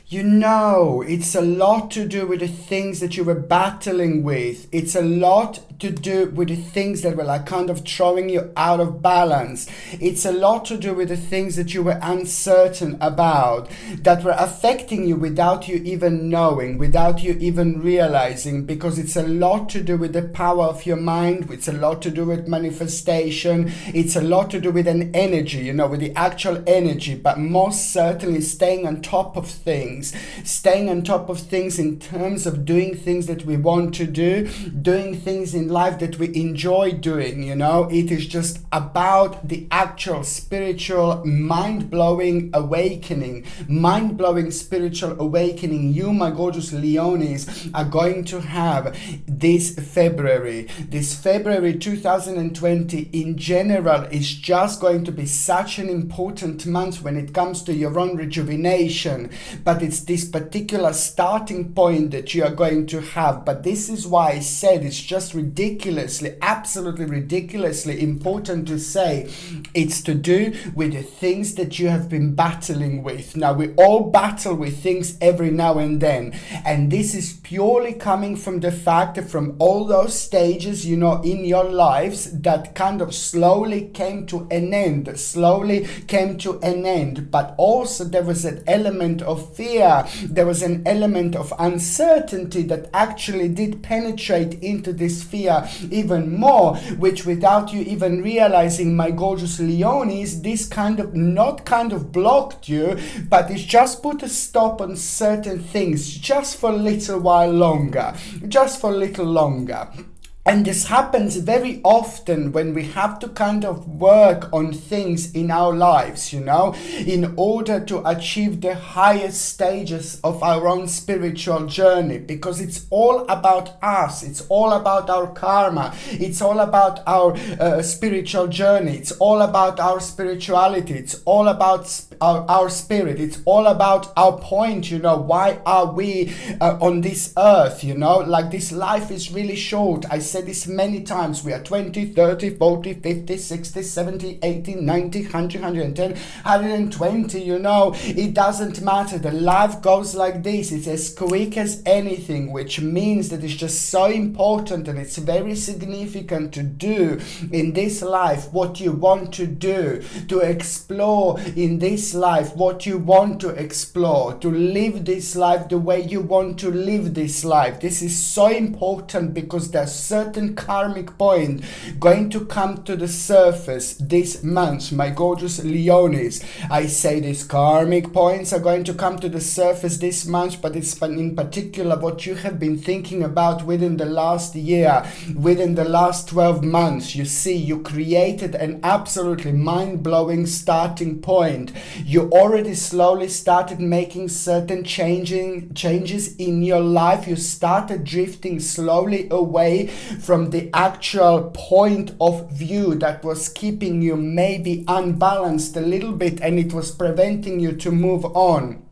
You know, it's a lot to do with the things that you were battling with. It's a lot to do with the things that were like kind of throwing you out of balance. It's a lot to do with the things that you were uncertain about, that were affecting you without you even knowing, without you even realizing, because it's a lot to do with the power of your mind. It's a lot to do with manifestation. It's a lot to do with an energy, you know, with the actual energy, but most certainly staying on top of things. Staying on top of things in terms of doing things that we want to do, doing things in life that we enjoy doing, you know. It is just about the actual spiritual mind-blowing awakening, mind-blowing spiritual awakening you, my gorgeous Leonis, are going to have this February. This February 2020 in general is just going to be such an important month when it comes to your own rejuvenation, but it's this particular starting point that you are going to have. But this is why I said it's just ridiculously, absolutely ridiculously important to say it's to do with the things that you have been battling with. Now, we all battle with things every now and then, and this is purely coming from the fact that from all those stages, you know, in your lives that kind of slowly came to an end, but also there was an element of fear. There was an element of uncertainty that actually did penetrate into this fear even more, which without you even realizing, my gorgeous Leonis, this not blocked you, but it's just put a stop on certain things just for a little while longer, just for a little longer. And this happens very often when we have to kind of work on things in our lives, you know, in order to achieve the highest stages of our own spiritual journey, because it's all about us. It's all about our karma. It's all about our spiritual journey. It's all about our spirituality. It's all about our spirit. It's all about our point, you know. Why are we on this earth, you know? Like, this life is really short. I said this many times. We are 20, 30, 40, 50, 60, 70, 80, 90, 100, 110, 120, you know. It doesn't matter. The life goes like this. It's as quick as anything, which means that it's just so important and it's very significant to do in this life what you want to do, to explore in this life what you want to explore, to live this life the way you want to live this life. This is so important because there's certain karmic point going to come to the surface this month, my gorgeous Leonis. I say these karmic points are going to come to the surface this month, but it's in particular what you have been thinking about within the last year, within the last 12 months. You see, you created an absolutely mind-blowing starting point. You already slowly started making certain changes in your life. You started drifting slowly away from the actual point of view that was keeping you maybe unbalanced a little bit, and it was preventing you to move on.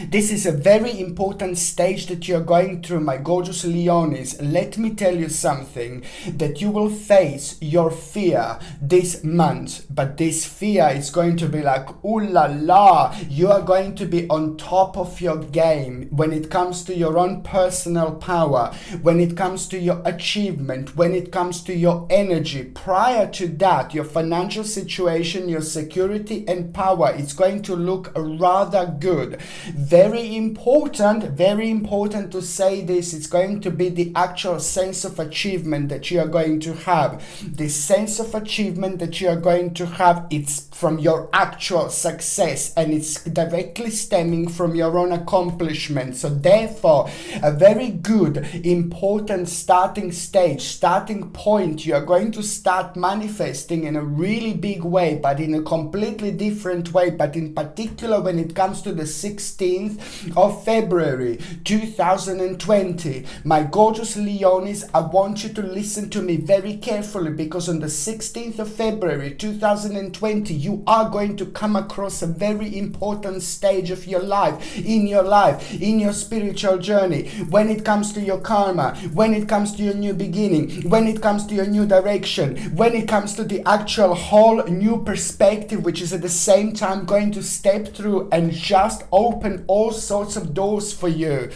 This is a very important stage that you're going through, my gorgeous Leonis. Let me tell you something, that you will face your fear this month, but this fear is going to be like, ooh la la, you are going to be on top of your game when it comes to your own personal power, when it comes to your achievement, when it comes to your energy. Prior to that, your financial situation, your security and power, it's going to look rather good. Very important to say this. It's going to be the actual sense of achievement that you are going to have. This sense of achievement that you are going to have, it's from your actual success, and it's directly stemming from your own accomplishment. So therefore, a very good, important starting stage, starting point. You are going to start manifesting in a really big way, but in a completely different way. But in particular, when it comes to the 16th of February 2020, my gorgeous Leonis, I want you to listen to me very carefully, because on the 16th of February 2020, you are going to come across a very important stage of your life, in your spiritual journey, when it comes to your karma, when it comes to your new beginning, when it comes to your new direction, when it comes to the actual whole new perspective, which is at the same time going to step through and just open open all sorts of doors for you.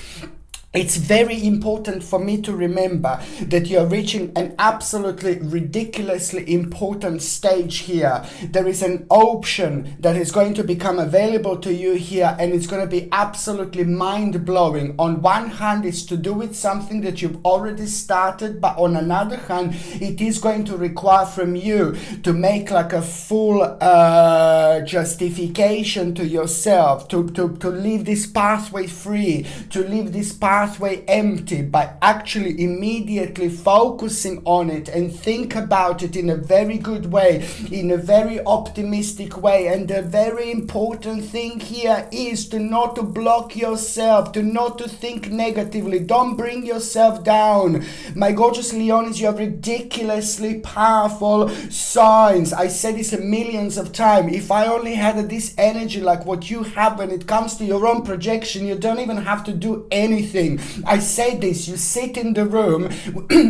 It's very important for me to remember that you're reaching an absolutely ridiculously important stage here. There is an option that is going to become available to you here, and it's going to be absolutely mind-blowing. On one hand, it's to do with something that you've already started, but on another hand, it is going to require from you to make like a full justification to yourself, to leave this pathway free, to leave this pathway empty, by actually immediately focusing on it and think about it in a very good way, in a very optimistic way. And the very important thing here is to not to block yourself, to not to think negatively. Don't bring yourself down. My gorgeous Leonis, you have ridiculously powerful signs. I said this millions of times. If I only had this energy like what you have when it comes to your own projection, you don't even have to do anything. I say this, you sit in the room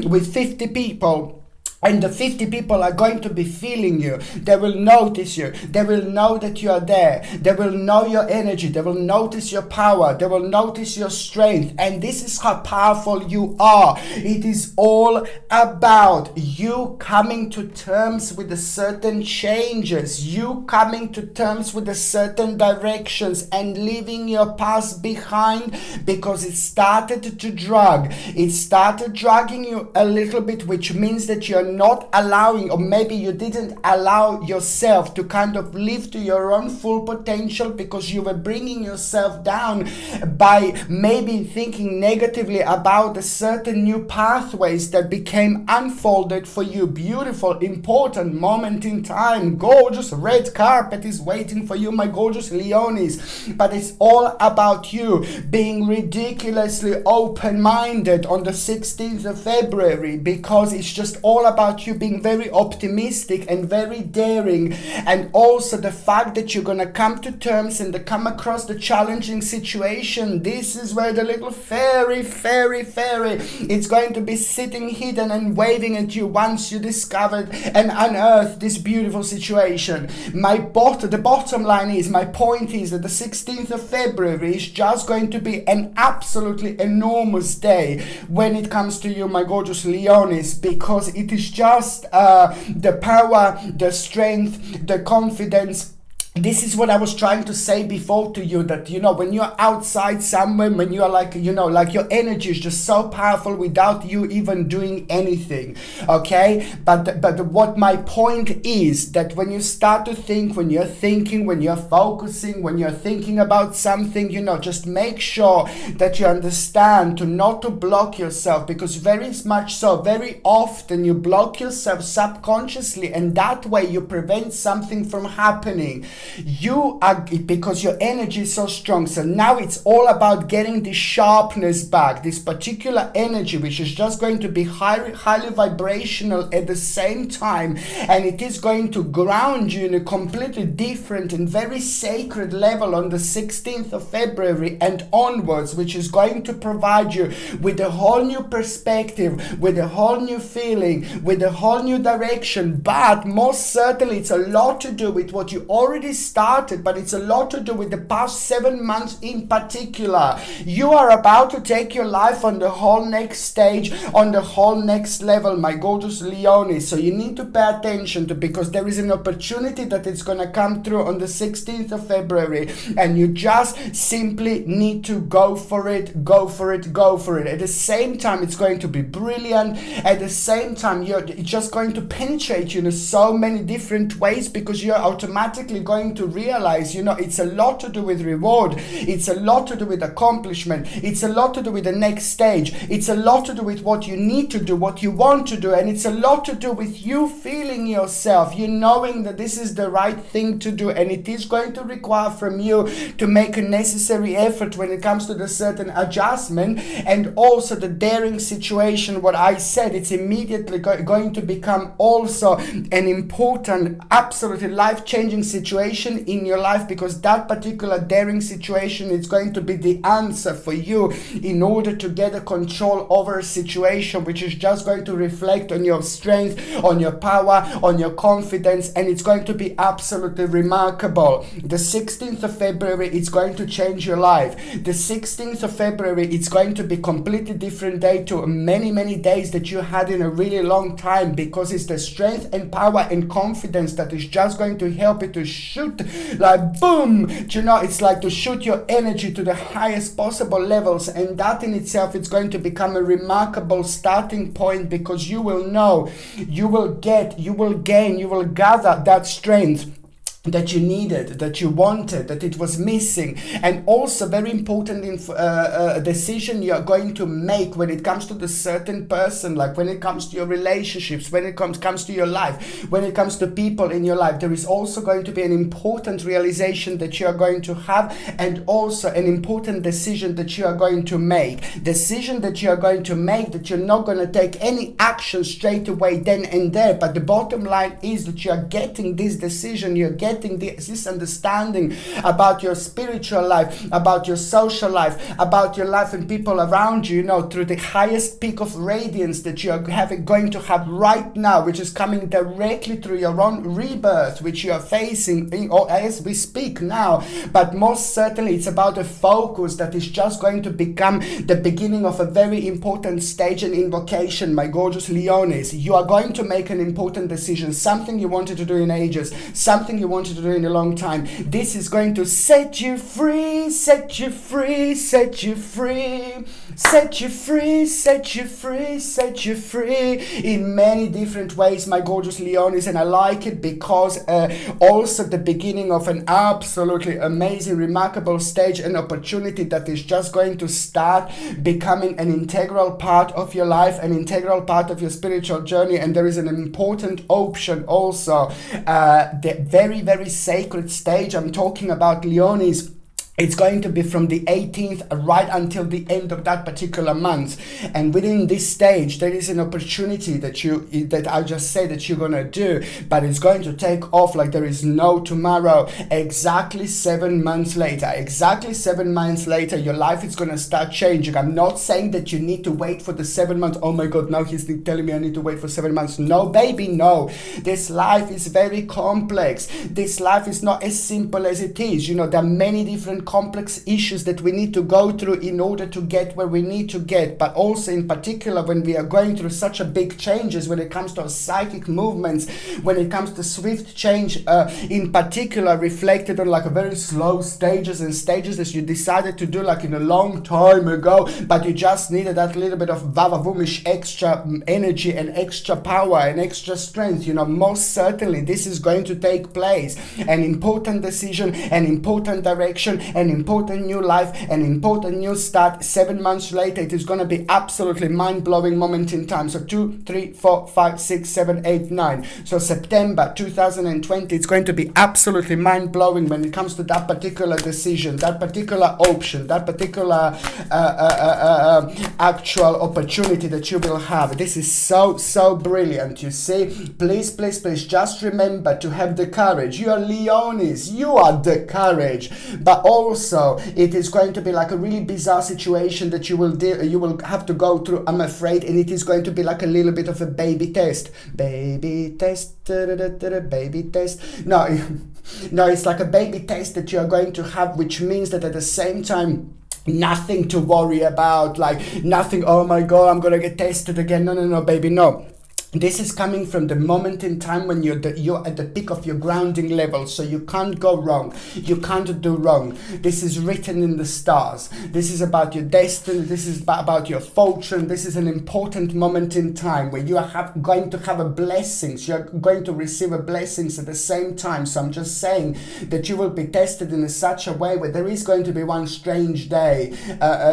with 50 people, and the 50 people are going to be feeling you. They will notice you. They will know that you are there. They will know your energy. They will notice your power. They will notice your strength. And this is how powerful you are. It is all about you coming to terms with the certain changes, you coming to terms with the certain directions and leaving your past behind, because it started to drag. It started dragging you a little bit, which means that you're not allowing, or maybe you didn't allow yourself to kind of live to your own full potential, because you were bringing yourself down by maybe thinking negatively about the certain new pathways that became unfolded for you. Beautiful, important moment in time. Gorgeous red carpet is waiting for you, my gorgeous Leonis. But it's all about you being ridiculously open-minded on the 16th of February, because it's just all about you being very optimistic and very daring, and also the fact that you're gonna come to terms and come across the challenging situation. This is where the little fairy it's going to be sitting hidden and waving at you once you discovered and unearthed this beautiful situation. The bottom line is, my point is that the 16th of February is just going to be an absolutely enormous day when it comes to you, my gorgeous Leonis, because it is just the power, the strength, the confidence. This is what I was trying to say before to you, that, you know, when you're outside somewhere, when you're like, you know, like your energy is just so powerful without you even doing anything, okay? But what my point is, that when you start to think, when you're thinking, when you're focusing, when you're thinking about something, you know, just make sure that you understand to not to block yourself, because very often you block yourself subconsciously, and that way you prevent something from happening. You are, because your energy is so strong. So now it's all about getting the sharpness back, this particular energy, which is just going to be highly vibrational at the same time, and it is going to ground you in a completely different and very sacred level on the 16th of February and onwards, which is going to provide you with a whole new perspective, with a whole new feeling, with a whole new direction. But most certainly it's a lot to do with what you already started, but it's a lot to do with the past 7 months in particular. You are about to take your life on the whole next stage, on the whole next level, my gorgeous Leonis. So you need to pay attention to, because there is an opportunity that it's going to come through on the 16th of February, and you just simply need to go for it, go for it, go for it. At the same time, it's going to be brilliant. At the same time, it's just going to penetrate you in so many different ways, because you're automatically going to realize, you know, it's a lot to do with reward, it's a lot to do with accomplishment, it's a lot to do with the next stage, it's a lot to do with what you need to do, what you want to do, and it's a lot to do with you feeling yourself, you knowing that this is the right thing to do, and it is going to require from you to make a necessary effort when it comes to the certain adjustment, and also the daring situation. What I said, it's immediately going to become also an important, absolutely life-changing situation situation in your life, because that particular daring situation is going to be the answer for you in order to get a control over a situation, which is just going to reflect on your strength, on your power, on your confidence, and it's going to be absolutely remarkable. The 16th of February, it's going to change your life. The 16th of February, it's going to be completely different day to many days that you had in a really long time, because it's the strength and power and confidence that is just going to help you to shoot like boom. You know, it's like to shoot your energy to the highest possible levels, and that in itself is going to become a remarkable starting point, because you will know, you will get, you will gain, you will gather that strength that you needed, that you wanted, that it was missing. And also very important decision you are going to make when it comes to the certain person, like when it comes to your relationships, when it comes to your life, when it comes to people in your life, there is also going to be an important realization that you are going to have, and also an important decision that you are going to make. Decision that you are going to make, that you're not going to take any action straight away then and there, but the bottom line is that you are getting this decision, you're getting this understanding about your spiritual life, about your social life, about your life and people around you, you know, through the highest peak of radiance that you are going to have right now, which is coming directly through your own rebirth, which you are facing or as we speak now. But most certainly it's about a focus that is just going to become the beginning of a very important stage and invocation, my gorgeous Leonis. You are going to make an important decision, something you wanted to do in ages, something you wanted to do in a long time. This is going to set you free, set you free, set you free, set you free, set you free, set you free in many different ways, my gorgeous Leonis. And I like it because also the beginning of an absolutely amazing, remarkable stage and opportunity that is just going to start becoming an integral part of your life, an integral part of your spiritual journey. And there is an important option also, the very sacred stage I'm talking about, Leonis. It's going to be from the 18th right until the end of that particular month. And within this stage, there is an opportunity that I just said that you're going to do, but it's going to take off like there is no tomorrow. Exactly 7 months later, your life is going to start changing. I'm not saying that you need to wait for the 7 months. Oh my God, now he's telling me I need to wait for 7 months. No, baby, no. This life is very complex. This life is not as simple as it is. You know, there are many different complex issues that we need to go through in order to get where we need to get. But also in particular when we are going through such a big changes, when it comes to our psychic movements, when it comes to swift change, in particular reflected on like a very slow stages that you decided to do like in a long time ago, but you just needed that little bit of vavavoom-ish extra energy and extra power and extra strength. You know, most certainly this is going to take place. An important decision, an important direction, an important new life, an important new start. 7 months later, it is going to be absolutely mind-blowing moment in time. So 2, 3, 4, 5, 6, 7, 8, 9. So September 2020, it's going to be absolutely mind-blowing when it comes to that particular decision, that particular option, that particular actual opportunity that you will have. This is so brilliant, you see. Please just remember to have the courage. You are Leonis, you are the courage. But also it is going to be like a really bizarre situation that you will have to go through, I'm afraid, and it is going to be like a little bit of a baby test. Baby test, baby test. No, it's like a baby test that you are going to have, which means that at the same time, nothing to worry about, like nothing, oh my God, I'm gonna get tested again. No, baby, no. This is coming from the moment in time when you're at the peak of your grounding level, so you can't go wrong, you can't do wrong. This is written in the stars. This is about your destiny, this is about your fortune. This is an important moment in time where you are going to have a blessings, you're going to receive a blessings at the same time. So I'm just saying that you will be tested in such a way where there is going to be one strange day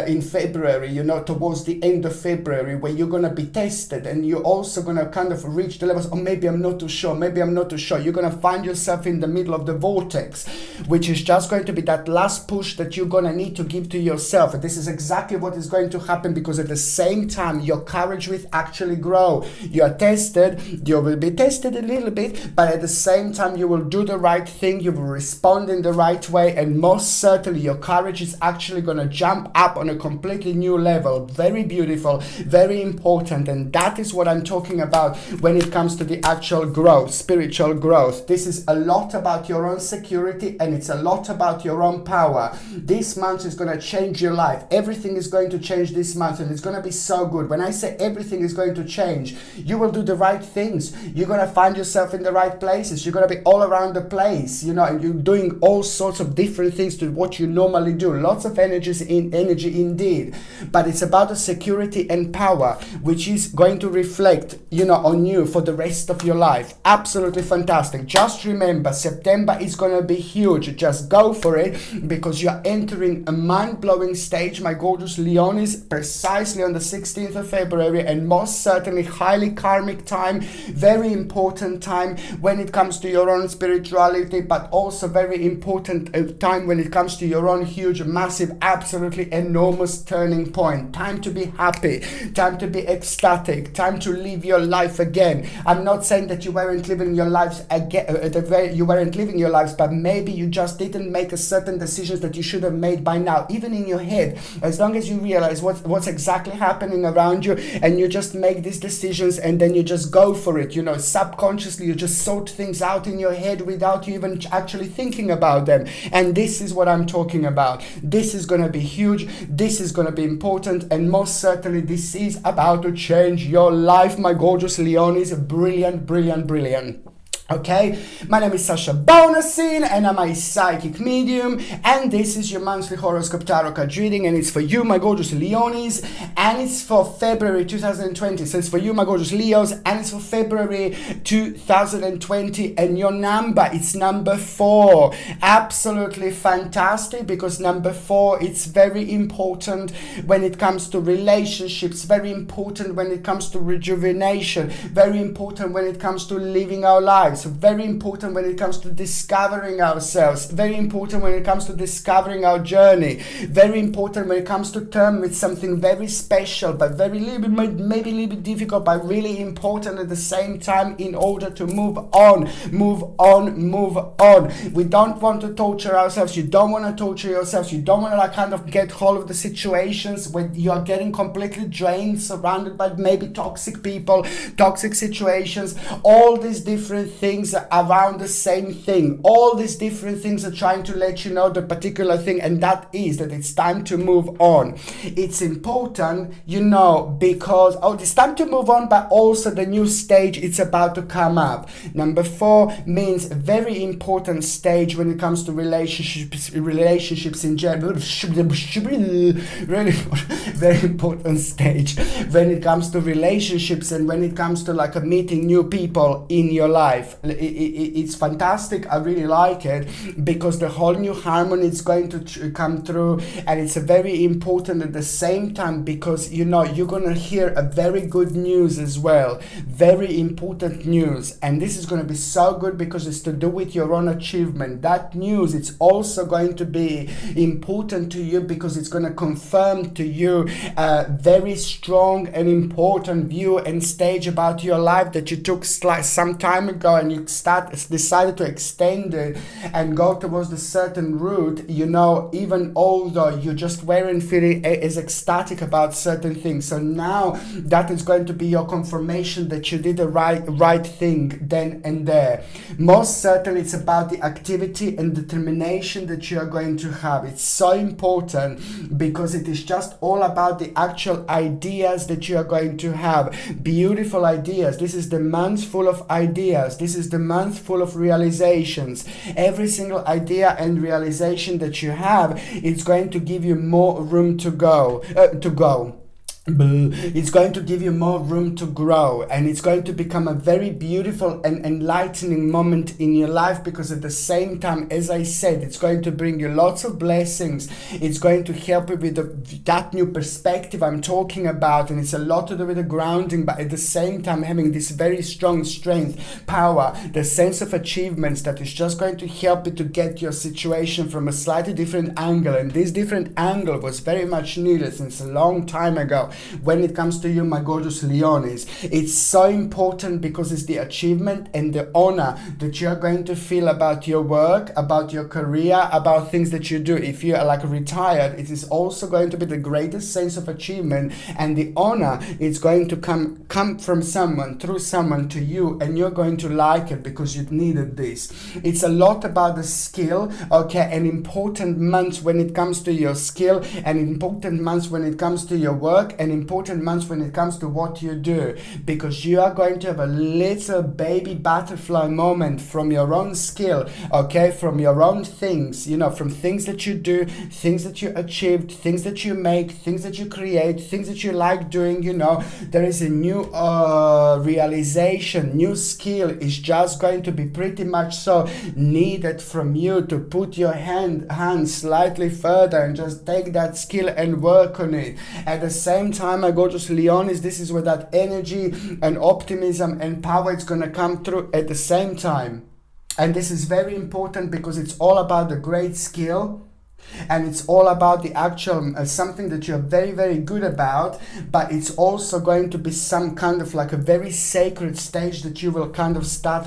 in February, you know, towards the end of February, where you're going to be tested, and you're also going to to kind of reach the levels, or maybe I'm not too sure, maybe I'm not too sure. You're going to find yourself in the middle of the vortex, which is just going to be that last push that you're going to need to give to yourself. And this is exactly what is going to happen, because at the same time, your courage will actually grow. You are tested, you will be tested a little bit, but at the same time, you will do the right thing, you will respond in the right way, and most certainly your courage is actually going to jump up on a completely new level. Very beautiful, very important, and that is what I'm talking about when it comes to the actual growth, spiritual growth. This is a lot about your own security, and it's a lot about your own power. This month is going to change your life. Everything is going to change this month, and it's going to be so good. When I say everything is going to change, you will do the right things. You're going to find yourself in the right places. You're going to be all around the place, you know, and you're doing all sorts of different things to what you normally do. Lots of energy indeed, but it's about the security and power, which is going to reflect, you know, on you for the rest of your life. Absolutely fantastic. Just remember, September is going to be huge. Just go for it, because you're entering a mind-blowing stage, my gorgeous Leonis, precisely on the 16th of February, and most certainly highly karmic time, very important time when it comes to your own spirituality, but also very important time when it comes to your own huge, massive, absolutely enormous turning point. Time to be happy, time to be ecstatic, time to live your life again. I'm not saying that you weren't living your lives again, you weren't living your lives, but maybe you just didn't make a certain decisions that you should have made by now, even in your head. As long as you realize what's exactly happening around you, and you just make these decisions, and then you just go for it, you know, subconsciously you just sort things out in your head without you even actually thinking about them. And this is what I'm talking about. This is going to be huge, this is going to be important, and most certainly this is about to change your life, my gorgeous Leonis. Brilliant, brilliant, brilliant. Okay, my name is Sasha Bonasin, and I'm a psychic medium, and this is your monthly horoscope tarot card reading, and it's for you, my gorgeous Leonis, and it's for February 2020. So it's for you, my gorgeous Leos, and it's for February 2020, and your number, it's number 4. Absolutely fantastic, because number 4, it's very important when it comes to relationships, very important when it comes to rejuvenation, very important when it comes to living our lives. Very important when it comes to discovering ourselves, very important when it comes to discovering our journey, very important when it comes to term with something very special, but very maybe a little bit difficult, but really important at the same time, in order to move on. We don't want to torture ourselves. You don't want to torture yourselves. You don't want to kind of get hold of the situations when you are getting completely drained, surrounded by maybe toxic people, toxic situations, all these different things around the same thing. All these different things are trying to let you know the particular thing, and that is that it's time to move on. It's important, you know, because it's time to move on, but also the new stage it's about to come up. Number 4 means a very important stage when it comes to relationships in general. Really very important stage when it comes to relationships, and when it comes to like meeting new people in your life. It's fantastic. I really like it, because the whole new harmony is going to come through, and it's a very important at the same time, because you know you're gonna hear a very good news as well, very important news, and this is going to be so good because it's to do with your own achievement. That news, it's also going to be important to you, because it's going to confirm to you a very strong and important view and stage about your life that you took some time ago, and you decided to extend it and go towards a certain route, you know, even although you just weren't feeling as ecstatic about certain things. So now that is going to be your confirmation that you did the right thing then and there. Most certainly it's about the activity and determination that you are going to have. It's so important, because it is just all about the actual ideas that you are going to have. Beautiful ideas. This is the month full of ideas. This is the month full of realizations. Every single idea and realization that you have, it's going to give you more room to go. It's going to give you more room to grow, and it's going to become a very beautiful and enlightening moment in your life, because at the same time, as I said, it's going to bring you lots of blessings. It's going to help you with that new perspective I'm talking about, and it's a lot to do with the grounding, but at the same time having this very strong strength, power, the sense of achievements that is just going to help you to get your situation from a slightly different angle. And this different angle was very much needed since a long time ago. When it comes to you, my gorgeous Leonis, it's so important, because it's the achievement and the honor that you're going to feel about your work, about your career, about things that you do. If you are like retired, it is also going to be the greatest sense of achievement, and the honor is going to come from someone, through someone to you, and you're going to like it because you needed this. It's a lot about the skill, okay, and important months when it comes to your skill, and important months when it comes to your work, and important months when it comes to what you do, because you are going to have a little baby butterfly moment from your own skill, okay, from your own things, you know, from things that you do, things that you achieved, things that you make, things that you create, things that you like doing, you know. There is a new realization, new skill is just going to be pretty much so needed from you to put your hand slightly further and just take that skill and work on it. At the same time, my gorgeous Leonis, this is where that energy and optimism and power is going to come through at the same time. And this is very important, because it's all about the great skill, and it's all about the actual something that you're very, very good about, but it's also going to be some kind of like a very sacred stage that you will kind of start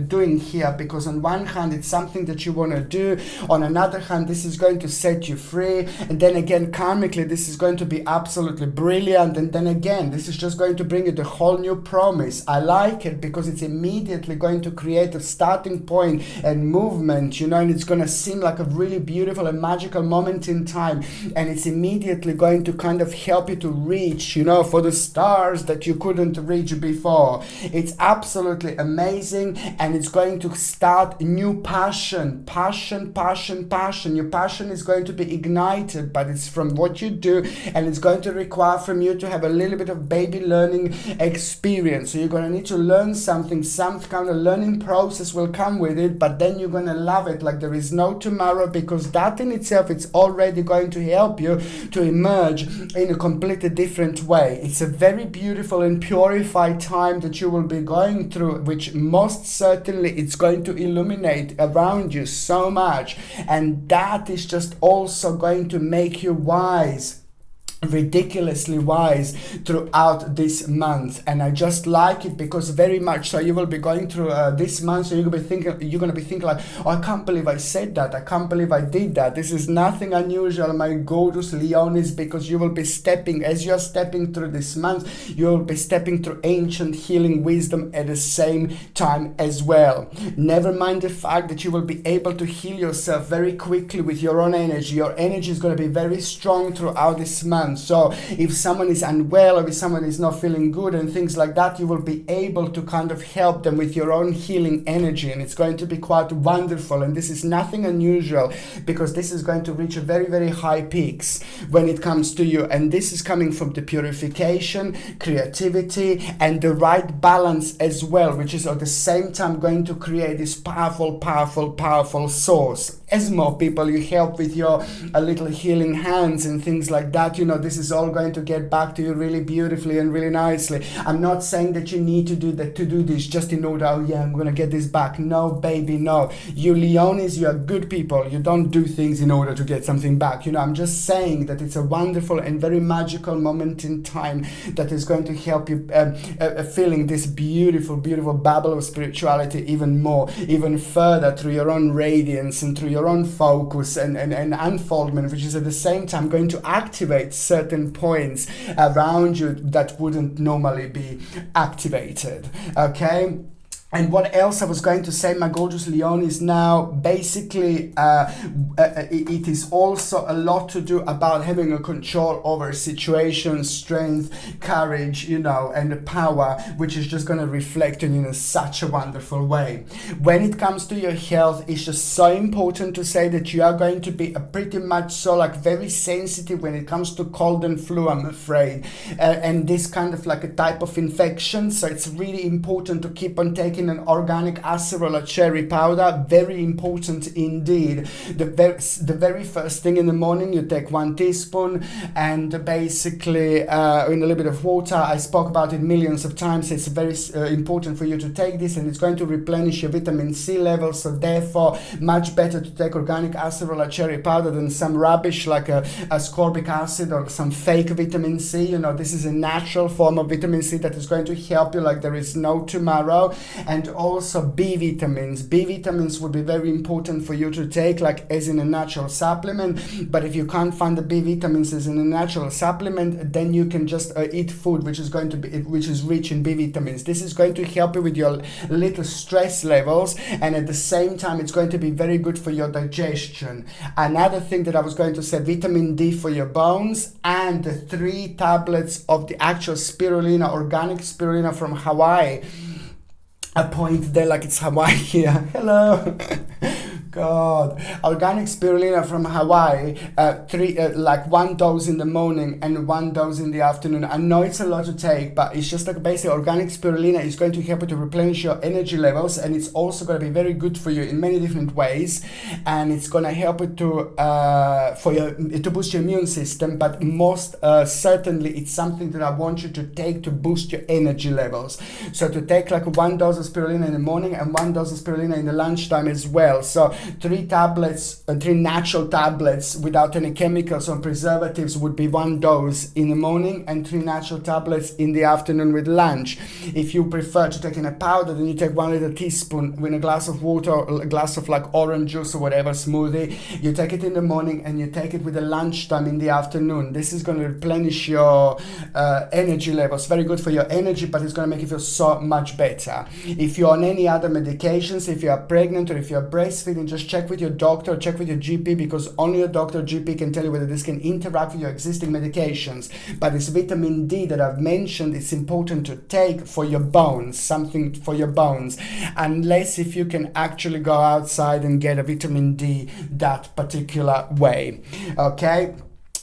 doing here, because on one hand it's something that you want to do, on another hand this is going to set you free, and then again karmically this is going to be absolutely brilliant, and then again this is just going to bring you the whole new promise. I like it because it's immediately going to create a starting point and movement, you know, and it's going to seem like a really beautiful and magical moment in time, and it's immediately going to kind of help you to reach, you know, for the stars that you couldn't reach before. It's absolutely amazing, and it's going to start new passion. Your passion is going to be ignited, but it's from what you do, and it's going to require from you to have a little bit of baby learning experience. So you're going to need to learn something, some kind of learning process will come with it, but then you're going to love it like there is no tomorrow, because that in itself, it's already going to help you to emerge in a completely different way. It's a very beautiful and purified time that you will be going through, which most certainly it's going to illuminate around you so much, and that is just also going to make you wise, ridiculously wise throughout this month. And I just like it, because very much so you will be going through this month, so you're going to be thinking like, oh, I can't believe I said that, I can't believe I did that. This is nothing unusual, my gorgeous Leonis, because you will be stepping, as you're stepping through this month, you will be stepping through ancient healing wisdom at the same time as well. Never mind the fact that you will be able to heal yourself very quickly with your own energy. Your energy is going to be very strong throughout this month. So if someone is unwell, or if someone is not feeling good and things like that, you will be able to kind of help them with your own healing energy, and it's going to be quite wonderful. And this is nothing unusual, because this is going to reach a very, very high peaks when it comes to you, and this is coming from the purification, creativity, and the right balance as well, which is at the same time going to create this powerful source. As more people you help with your little healing hands and things like that, you know, this is all going to get back to you really beautifully and really nicely. I'm not saying that you need to do this just in order, oh yeah, I'm gonna get this back. No, baby, no. You Leonis, you are good people. You don't do things in order to get something back. You know, I'm just saying that it's a wonderful and very magical moment in time that is going to help you feeling this beautiful bubble of spirituality even more, even further, through your own radiance and through your own focus and unfoldment, which is at the same time going to activate certain points around you that wouldn't normally be activated. Okay? And what else I was going to say, my gorgeous Leon, is now basically it is also a lot to do about having a control over situations, strength, courage, you know, and power, which is just going to reflect in such a wonderful way. When it comes to your health, it's just so important to say that you are going to be pretty much so like very sensitive when it comes to cold and flu, I'm afraid, and this kind of like a type of infection. So it's really important to keep on taking an organic acerola cherry powder, very important indeed. The very first thing in the morning, you take 1 teaspoon and basically in a little bit of water. I spoke about it millions of times. It's very important for you to take this, and it's going to replenish your vitamin C levels. So therefore, much better to take organic acerola cherry powder than some rubbish like ascorbic acid or some fake vitamin C. You know, this is a natural form of vitamin C that is going to help you like there is no tomorrow. And also B vitamins. B vitamins would be very important for you to take like as in a natural supplement. But if you can't find the B vitamins as in a natural supplement, then you can just eat food which is rich in B vitamins. This is going to help you with your little stress levels, and at the same time it's going to be very good for your digestion. Another thing that I was going to say, vitamin D for your bones, and the 3 tablets of the actual spirulina, organic spirulina from Hawaii. A point there like it's Hawaii here. Hello. God. Organic spirulina from Hawaii, like 1 dose in the morning and 1 dose in the afternoon. I know it's a lot to take, but it's just like basically organic spirulina is going to help you to replenish your energy levels, and it's also going to be very good for you in many different ways, and it's going to help you to boost your immune system. But most certainly it's something that I want you to take to boost your energy levels. So to take like 1 dose of spirulina in the morning and 1 dose of spirulina in the lunchtime as well. So 3 tablets, 3 natural tablets without any chemicals or preservatives would be 1 dose in the morning, and 3 natural tablets in the afternoon with lunch. If you prefer to take in a powder, then you take 1 little teaspoon with a glass of water or a glass of like orange juice or whatever smoothie. You take it in the morning and you take it with the lunchtime in the afternoon. This is going to replenish your energy levels. Very good for your energy, but it's going to make you feel so much better. If you're on any other medications, if you are pregnant or if you're breastfeeding, just check with your doctor, check with your GP, because only your doctor or GP can tell you whether this can interact with your existing medications. But this vitamin D that I've mentioned, it's important to take for your bones, something for your bones, unless if you can actually go outside and get a vitamin D that particular way. Okay.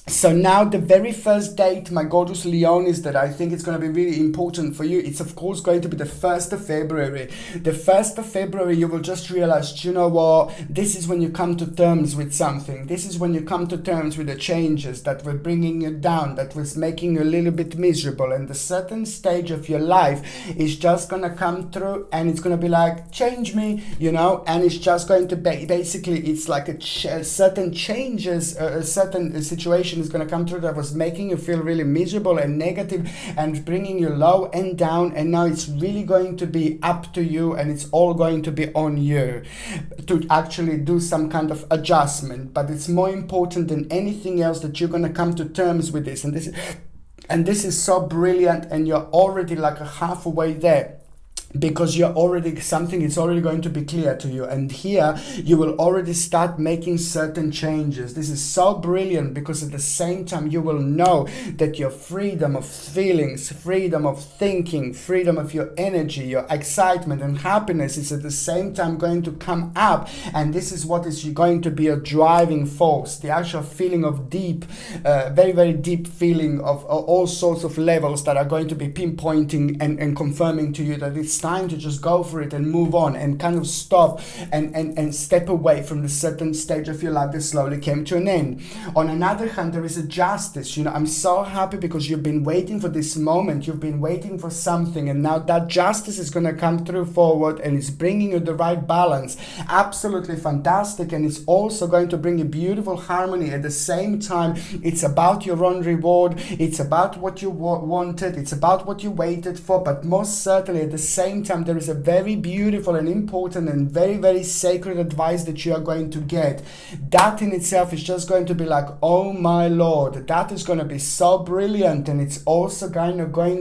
So now the very first date, my gorgeous Leon, is that I think it's going to be really important for you. It's of course going to be the 1st of February. The 1st of February, you will just realize, you know what, this is when you come to terms with something. This is when you come to terms with the changes that were bringing you down, that was making you a little bit miserable. And the certain stage of your life is just going to come through, and it's going to be like, change me, you know, and it's just going to be, basically, it's like certain changes, a certain situation is going to come through that was making you feel really miserable and negative and bringing you low and down, and now it's really going to be up to you, and it's all going to be on you to actually do some kind of adjustment. But it's more important than anything else that you're going to come to terms with this, and this is so brilliant, and you're already like halfway there, because you're already, something is already going to be clear to you, and here you will already start making certain changes. This is so brilliant, because at the same time you will know that your freedom of feelings, freedom of thinking, freedom of your energy, your excitement and happiness is at the same time going to come up, and this is what is going to be a driving force. The actual feeling of deep, very, very deep feeling of all sorts of levels that are going to be pinpointing and confirming to you that it's time to just go for it and move on and kind of stop and step away from the certain stage of your life that slowly came to an end. On another hand, there is a justice. You know, I'm so happy because you've been waiting for this moment, you've been waiting for something, and now that justice is going to come through forward, and it's bringing you the right balance. Absolutely fantastic. And it's also going to bring you beautiful harmony. At the same time, it's about your own reward, it's about what you wanted, it's about what you waited for, but most certainly at the same same time, there is a very beautiful and important and very, very sacred advice that you are going to get. That in itself is just going to be like, oh my Lord, that is going to be so brilliant, and it's also going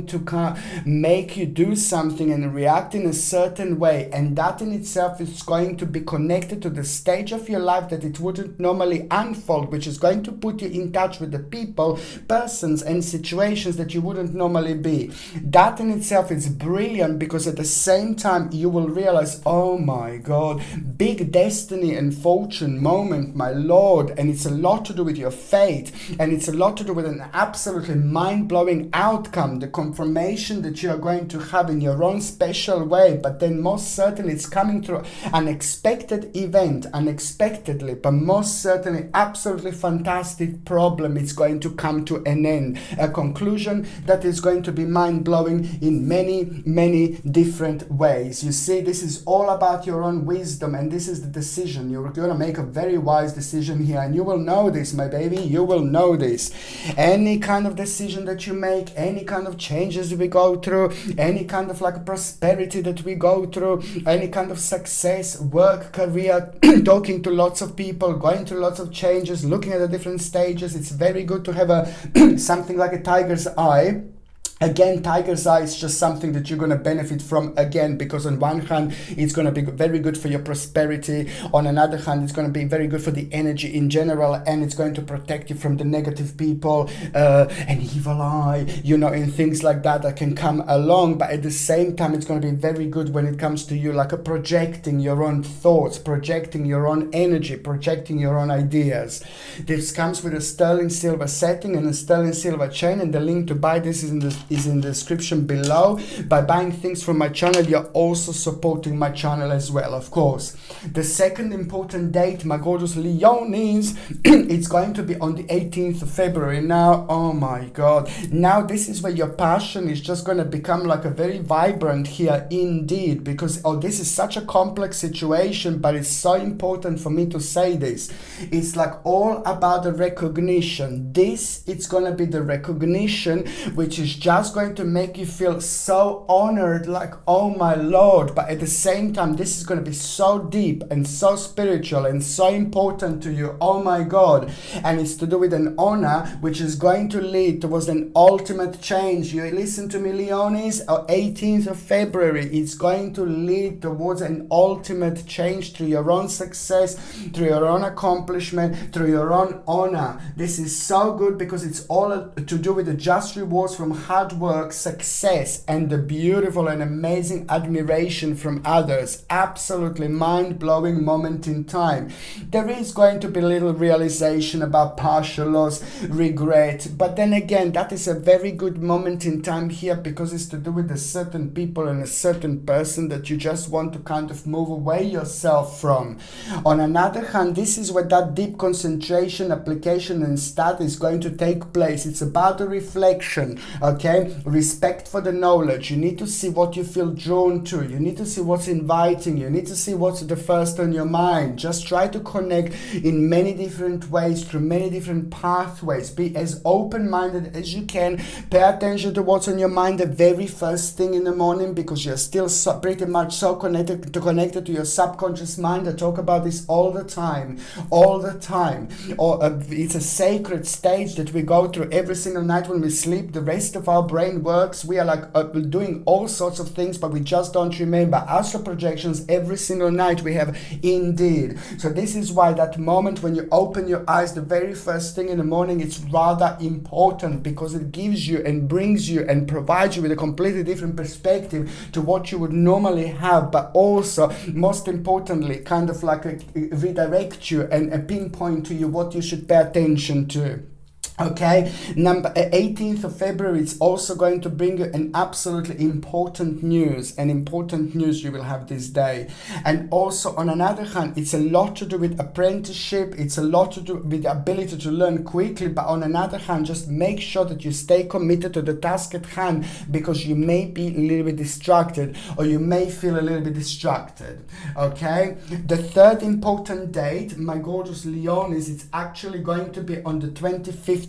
to make you do something and react in a certain way, and that in itself is going to be connected to the stage of your life that it wouldn't normally unfold, which is going to put you in touch with the people, persons and situations that you wouldn't normally be. That in itself is brilliant, because at the same time you will realize, oh my God, big destiny and fortune moment, my Lord, and it's a lot to do with your fate, and it's a lot to do with an absolutely mind-blowing outcome, the confirmation that you are going to have in your own special way. But then most certainly it's coming through an unexpected event, unexpectedly, but most certainly absolutely fantastic problem. It's going to come to an end, a conclusion that is going to be mind-blowing in many, many different ways. You see, this is all about your own wisdom, and this is the decision. You're going to make a very wise decision here, and you will know this, my baby. You will know this. Any kind of decision that you make, any kind of changes we go through, any kind of like prosperity that we go through, any kind of success, work, career, talking to lots of people, going through lots of changes, looking at the different stages, it's very good to have a something like a tiger's eye. Again, tiger's eye is just something that you're going to benefit from, again, because on one hand, it's going to be very good for your prosperity. On another hand, it's going to be very good for the energy in general, and it's going to protect you from the negative people, an evil eye, you know, and things like that can come along. But at the same time, it's going to be very good when it comes to you, like projecting your own thoughts, projecting your own energy, projecting your own ideas. This comes with a sterling silver setting and a sterling silver chain, and the link to buy this is in the description below. By buying things from my channel, you're also supporting my channel as well, of course. The second important date, my gorgeous Leonis, it's going to be on the 18th of February. Now, oh my God, now this is where your passion is just going to become like a very vibrant here indeed, because this is such a complex situation, but it's so important for me to say this. It's like all about the recognition. It's going to be the recognition which is just going to make you feel so honored, like, oh my Lord. But at the same time, this is going to be so deep and so spiritual and so important to you, oh my God. And it's to do with an honor which is going to lead towards an ultimate change. You listen to me, Leonis, 18th of February, it's going to lead towards an ultimate change through your own success, through your own accomplishment, through your own honor. This is so good because it's all to do with the just rewards from hard work, success, and the beautiful and amazing admiration from others. Absolutely mind-blowing moment in time. There is going to be little realization about partial loss, regret, but then again, that is a very good moment in time here because it's to do with a certain people and a certain person that you just want to kind of move away yourself from. On another hand, this is where that deep concentration, application, and study is going to take place. It's about a reflection, okay? Respect for the knowledge. You need to see what you feel drawn to. You need to see what's inviting. You need to see what's the first on your mind. Just try to connect in many different ways, through many different pathways. Be as open-minded as you can. Pay attention to what's on your mind the very first thing in the morning, because you're still pretty much so connected to your subconscious mind. I talk about this all the time. It's a sacred stage that we go through every single night when we sleep. The rest of our brain works. We are like doing all sorts of things, but we just don't remember. Astral projections every single night we have indeed. So this is why that moment when you open your eyes the very first thing in the morning, it's rather important, because it gives you and brings you and provides you with a completely different perspective to what you would normally have, but also most importantly kind of like redirect you and pinpoint to you what you should pay attention to. Okay, 18th of February, it's also going to bring you an absolutely important news you will have this day. And also on another hand, it's a lot to do with apprenticeship, it's a lot to do with the ability to learn quickly, but on another hand, just make sure that you stay committed to the task at hand, because you may be a little bit distracted, or you may feel a little bit distracted. Okay, the third important date, my gorgeous Leonis, it's actually going to be on the 25th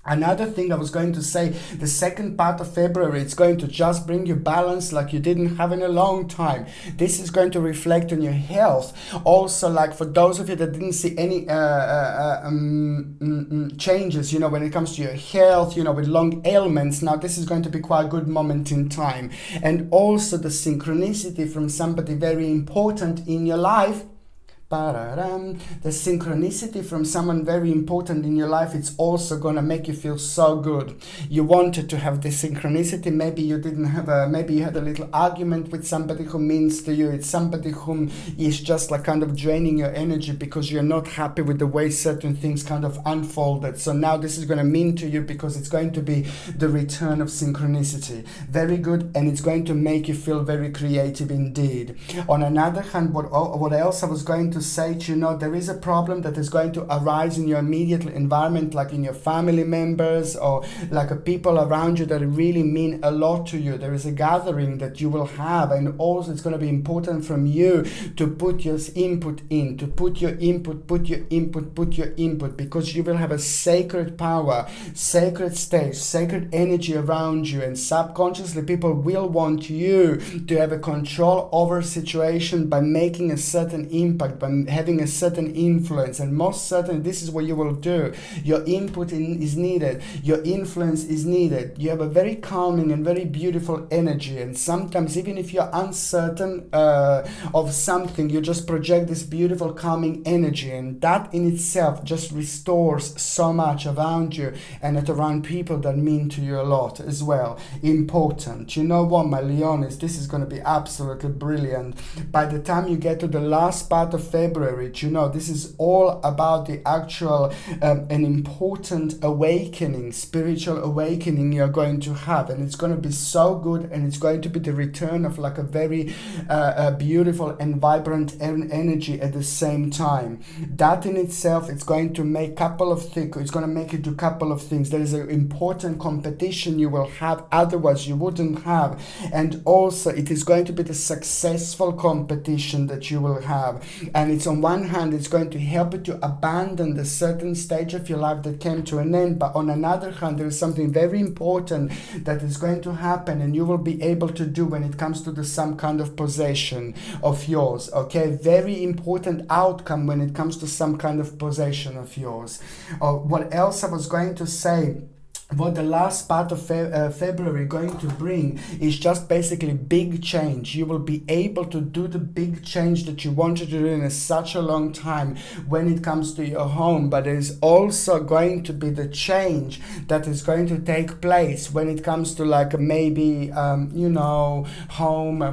Another thing I was going to say, the second part of February, it's going to just bring you balance like you didn't have in a long time. This is going to reflect on your health. Also, like for those of you that didn't see any changes, when it comes to your health, with long ailments, now this is going to be quite a good moment in time. And also the synchronicity from somebody very important in your life. The synchronicity from someone very important in your life, it's also gonna make you feel so good. You wanted to have this synchronicity. Maybe you didn't have maybe you had a little argument with somebody who means to you. It's somebody whom is just like kind of draining your energy because you're not happy with the way certain things kind of unfolded. So now this is gonna mean to you because it's going to be the return of synchronicity. Very good, and it's going to make you feel very creative indeed. On another hand, what else I was going to say, there is a problem that is going to arise in your immediate environment, like in your family members or like people around you that really mean a lot to you. There is a gathering that you will have, and also it's going to be important from you to put your input in, put your input, because you will have a sacred power, sacred stage, sacred energy around you, and subconsciously people will want you to have a control over a situation by making a certain impact, by having a certain influence. And most certainly this is what you will do. Your input is needed, your influence is needed. You have a very calming and very beautiful energy, and sometimes even if you're uncertain of something, you just project this beautiful calming energy, and that in itself just restores so much around you and around people that mean to you a lot as well. Important. You know what, my Leonis, this is going to be absolutely brilliant. By the time you get to the last part of February, this is all about the actual an important awakening, spiritual awakening you're going to have, and it's going to be so good, and it's going to be the return of like a very beautiful and vibrant energy at the same time. That in itself, it's going to make it's going to make you do a couple of things. There is an important competition you will have, otherwise you wouldn't have, and also it is going to be the successful competition that you will have, and it's on one hand it's going to help you to abandon the certain stage of your life that came to an end, but on another hand there is something very important that is going to happen, and you will be able to do when it comes to some kind of possession of yours. Okay, very important outcome when it comes to some kind of possession of yours. What else I was going to say, what the last part of February going to bring is just basically big change. You will be able to do the big change that you wanted to do in such a long time when it comes to your home, but there is also going to be the change that is going to take place when it comes to like maybe home,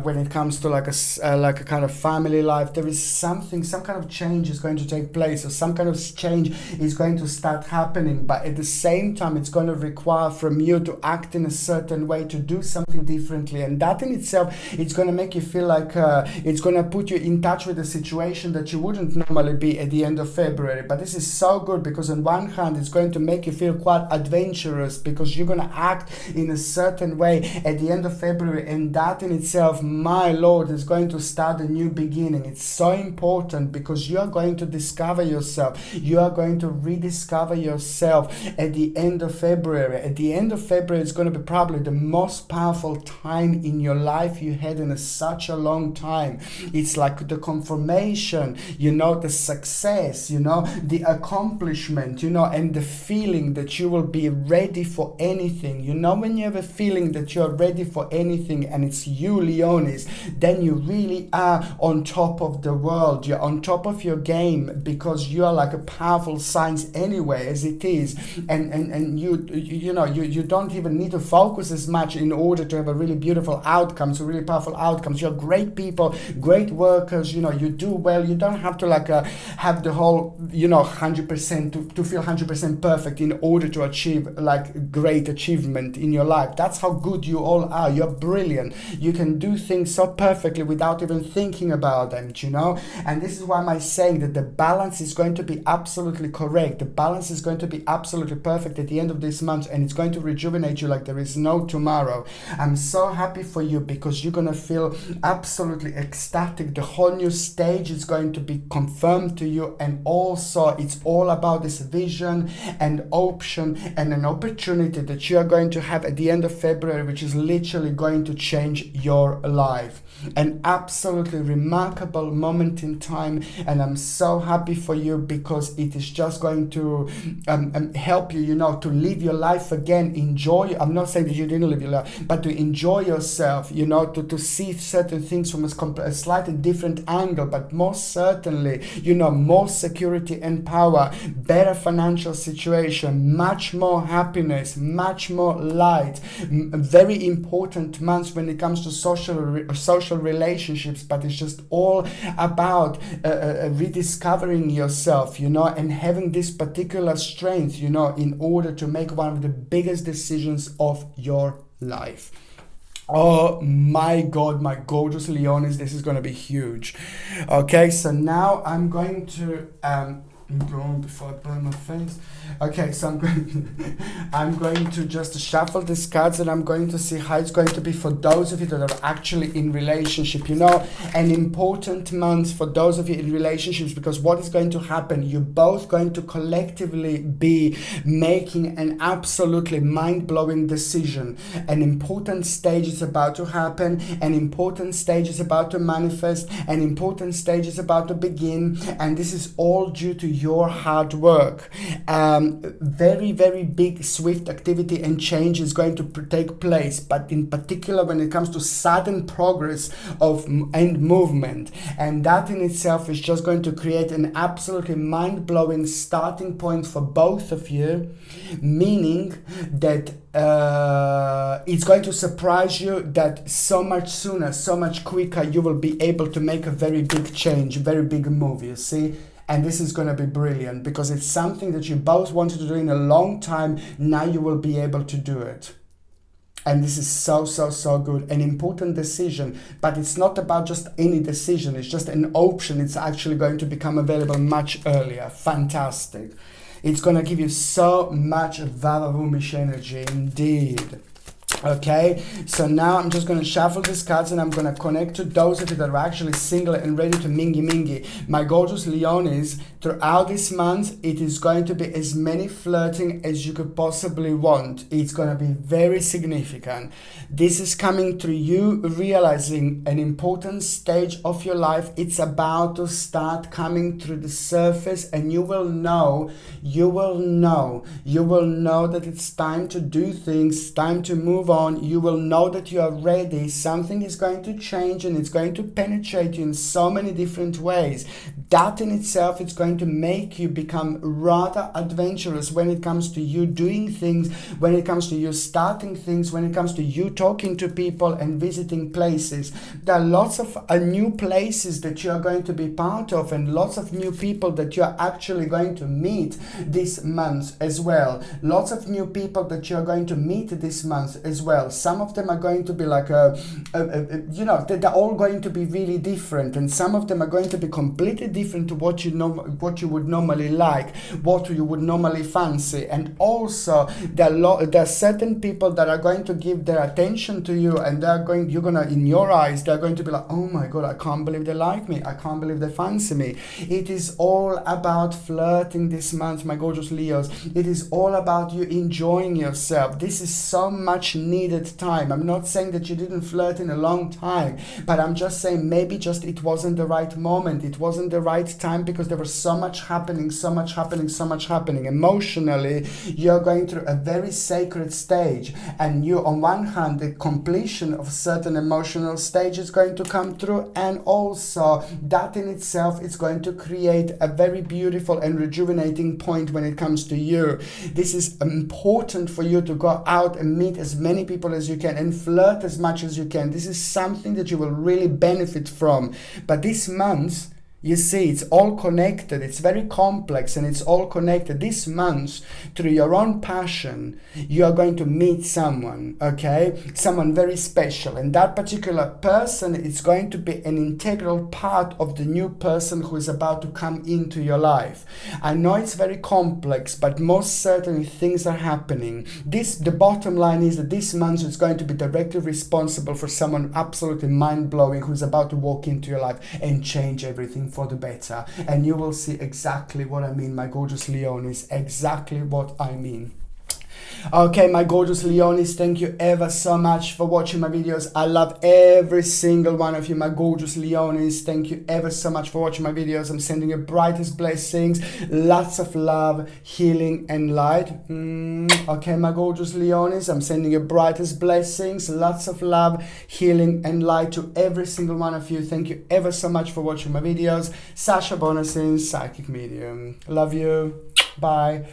when it comes to like a kind of family life. There is some kind of change is going to take place, or some kind of change is going to start happening, but at the same time it's going to require from you to act in a certain way, to do something differently, and that in itself, it's going to make you feel like it's going to put you in touch with a situation that you wouldn't normally be at the end of February. But this is so good because on one hand it's going to make you feel quite adventurous, because you're going to act in a certain way at the end of February, and that in itself, my Lord, is going to start a new beginning. It's so important because you are going to discover yourself, you are going to rediscover yourself at the end of February. At the end of February, it's going to be probably the most powerful time in your life you had in such a long time. It's like the confirmation, the success, the accomplishment, and the feeling that you will be ready for anything. When you have a feeling that you're ready for anything and it's you, Leonis, then you really are on top of the world. You're on top of your game because you are like a powerful science anyway, as it is, and you don't even need to focus as much in order to have a really beautiful outcomes, really powerful outcomes. You're great people, great workers, you do well. You don't have to have the whole 100% to feel 100% perfect in order to achieve like great achievement in your life. That's how good you all are. You're brilliant. You can do things so perfectly without even thinking about them, and this is why I'm saying that the balance is going to be absolutely correct. The balance is going to be absolutely perfect at the end of this month, and it's going to rejuvenate you like there is no tomorrow. I'm so happy for you because you're going to feel absolutely ecstatic. The whole new stage is going to be confirmed to you, and also it's all about this vision and option and an opportunity that you are going to have at the end of February, which is literally going to change your life. An absolutely remarkable moment in time, and I'm so happy for you because it is just going to help you, to live your life again, enjoy. I'm not saying that you didn't live your life, but to enjoy yourself, to see certain things from a slightly different angle, but most certainly, more security and power, better financial situation, much more happiness, much more light. Very important months when it comes to social relationships, but it's just all about rediscovering yourself, and having this particular strength, in order to make one of the biggest decisions of your life. Oh my God, my gorgeous Leonis, this is going to be huge. Okay, so now I'm going to before I burn my face. Okay, so I'm going to just shuffle these cards, and I'm going to see how it's going to be for those of you that are actually in relationship. An important month for those of you in relationships, because what is going to happen, you're both going to collectively be making an absolutely mind-blowing decision. An important stage is about to happen, an important stage is about to manifest, an important stage is about to begin, and this is all due to your hard work. Very, very big, swift activity and change is going to take place, but in particular when it comes to sudden progress and movement. And that in itself is just going to create an absolutely mind-blowing starting point for both of you, meaning that it's going to surprise you that so much sooner, so much quicker, you will be able to make a very big change, very big move, you see? And this is going to be brilliant because it's something that you both wanted to do in a long time. Now you will be able to do it. And this is so, so, so good. An important decision, but it's not about just any decision. It's just an option. It's actually going to become available much earlier. Fantastic. It's going to give you so much Vavavumish energy indeed. Okay, so now I'm just going to shuffle these cards, and I'm going to connect to those of you that are actually single and ready to mingy. My gorgeous Leonis, throughout this month, it is going to be as many flirting as you could possibly want. It's going to be very significant. This is coming through you realizing an important stage of your life. It's about to start coming through the surface, and you will know that it's time to do things, time to move on. You will know that you are ready. Something is going to change, and it's going to penetrate you in so many different ways. That in itself is going to make you become rather adventurous when it comes to you doing things, when it comes to you starting things, when it comes to you talking to people and visiting places. There are lots of new places that you are going to be part of, and lots of new people that you are actually going to meet this month as well. Lots of new people that you are going to meet this month as well. Some of them are going to be like they're all going to be really different, and some of them are going to be completely different to what you would normally like, what you would normally fancy. And also there are certain people that are going to give their attention to you, and in your eyes they're going to be like, oh my God, I can't believe they like me, I can't believe they fancy me. It is all about flirting this month, my gorgeous Leos. It is all about you enjoying yourself. This is so much needed time. I'm not saying that you didn't flirt in a long time, but I'm just saying maybe just it wasn't the right moment, it wasn't the right time, because there was so much happening emotionally. You're going through a very sacred stage, and you, on one hand, the completion of certain emotional stage is going to come through, and also that in itself is going to create a very beautiful and rejuvenating point when it comes to you. This is important for you to go out and meet as many people as you can and flirt as much as you can. This is something that you will really benefit from. But this month, You see, it's all connected. It's very complex and it's all connected. This month, through your own passion, you are going to meet someone, okay? Someone very special. And that particular person is going to be an integral part of the new person who is about to come into your life. I know it's very complex, but most certainly things are happening. The bottom line is that this month is going to be directly responsible for someone absolutely mind-blowing who's about to walk into your life and change everything for the better. And you will see exactly what I mean, my gorgeous Leonis, exactly what I mean. Okay, my gorgeous Leonis, thank you ever so much for watching my videos. I love every single one of you, my gorgeous Leonis. Thank you ever so much for watching my videos. I'm sending you brightest blessings, lots of love, healing and light. Okay, my gorgeous Leonis, I'm sending you brightest blessings, lots of love, healing and light to every single one of you. Thank you ever so much for watching my videos. Sasha Bonasin, Psychic Medium. Love you. Bye.